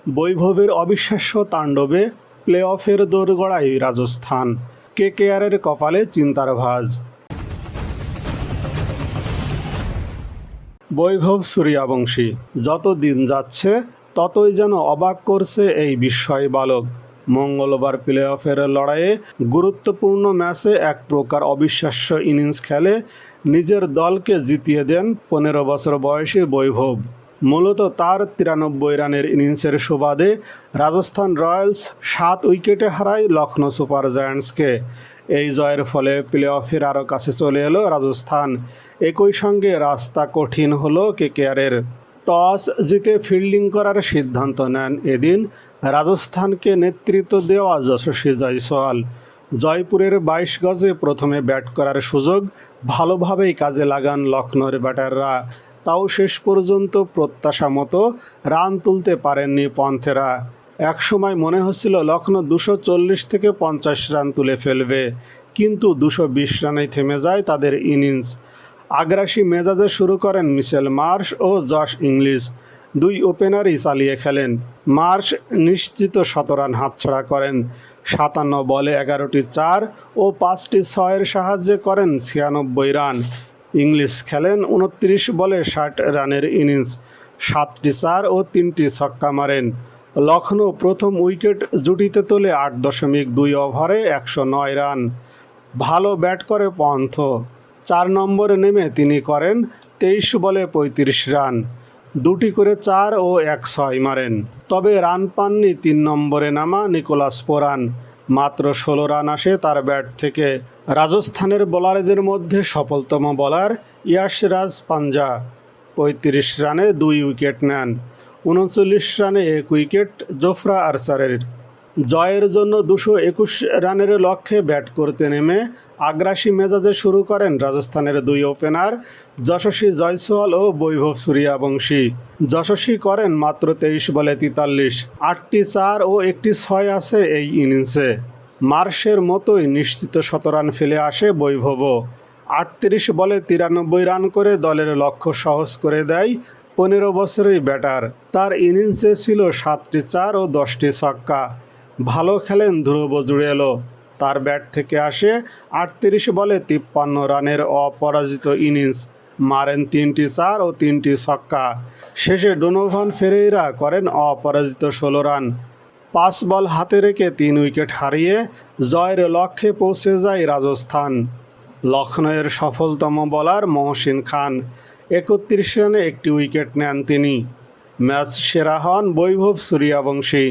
বৈভবের অবিশ্বাস্য তাণ্ডবে প্লে অফের দোরগোড়ায় রাজস্থান, কেকেআরের কপালে চিন্তার ভাঁজ। বৈভব সূর্যবংশী, যত দিন যাচ্ছে ততই যেন অবাক করছে এই বিস্ময় বালক। মঙ্গলবার প্লে অফের লড়াইয়ে গুরুত্বপূর্ণ ম্যাচে এক প্রকার অবিশ্বাস্য ইনিংস খেলে নিজের দলকে জিতিয়ে দেন 15 বছর বয়সী বৈভব। মূলত তার 93 রানের ইনিংসের সুবাদে রাজস্থান রয়্যালস 7 উইকেটে হারায় লখনৌ সুপার জায়ান্টসকে। এই জয়ের ফলে প্লে অফের আরও কাছে চলে এলো রাজস্থান। একই সঙ্গে রাস্তা কঠিন হলো কেকেআরের। টস জিতে ফিল্ডিং করার সিদ্ধান্ত নেন এদিন রাজস্থানকে নেতৃত্ব দেওয়া যশস্বী জয়সওয়াল। জয়পুরের 22 গজে প্রথমে ব্যাট করার সুযোগ ভালোভাবেই কাজে লাগান লখনৌর ব্যাটাররা। তাও শেষ পর্যন্ত প্রত্যাশা মতো রান তুলতে পারেননি পন্থেরা। একসময় মনে হচ্ছিল লখনৌ 240 থেকে 50 রান তুলে ফেলবে, কিন্তু 220 রানেই থেমে যায় তাদের ইনিংস। আগ্রাসী মেজাজে শুরু করেন মিচেল মার্শ ও জশ ইংলিশ। দুই ওপেনারই চালিয়ে খেলেন। মার্শ নিশ্চিত 17 রান হাতছাড়া করেন। 57 বলে 11টি 4 ও 5টি 6-এর সাহায্যে করেন 96 রান। ইংলিশ খেলেন 29 বলে 60 রানের ইনিংস, 7টি 4 ও 3টি ছক্কা মারেন। লখনৌ প্রথম উইকেট জুটিতে তোলে 8.2 ওভারে 109 রান। ভালো ব্যাট করে পন্থ। 4 নম্বরে নেমে তিনি করেন 23 বলে 35 রান, 2টি করে 4 ও 1 6 মারেন। তবে রান পাননি 3 নম্বরে নামা নিকোলাস পোরান। মাত্র 16 রান আসে তার ব্যাট থেকে। রাজস্থানের বোলারদের মধ্যে সফলতম বোলার ইয়াশরাজ পাঞ্জা 35 রানে 2 উইকেট নেন। 39 রানে 1 উইকেট জোফরা আর্চারের। জয়ের জন্য 221 রানের লক্ষ্যে ব্যাট করতে নেমে আগ্রাসী মেজাজে শুরু করেন রাজস্থানের দুই ওপেনার যশস্বী জয়সওয়াল ও বৈভব সূর্যবংশী। যশস্বী করেন মাত্র 23 বলে 43, 8টি 4 ও 1টি 6 আছে এই ইনিংসে। মার্শের মতোই নিশ্চিত 17 রান ফেলে আসে বৈভবও। 38 বলে 93 রান করে দলের লক্ষ্য সহজ করে দেয় 15 বছরের ব্যাটার। তার ইনিংসে ছিল 7টি 4 ও 10টি ছক্কা। ভালো খেলেন ধ্রুব জুড়েলো। তার ব্যাট থেকে আসে 38 বলে 53 রানের অপরাজিত ইনিংস, মারেন 3টি 4 ও 3টি ছক্কা। শেষে ডোনোভান ফেরেইরা করেন অপরাজিত 16 রান। 5 বল হাতে রেখে 3 উইকেট হারিয়ে জয়ের লক্ষ্যে পৌঁছে যায় রাজস্থান। লখনৌয়ের সফলতম বোলার মহসিন খান 31 রানে 1টি উইকেট নেন তিনি। ম্যাচ সেরা হন বৈভব সূর্যবংশী।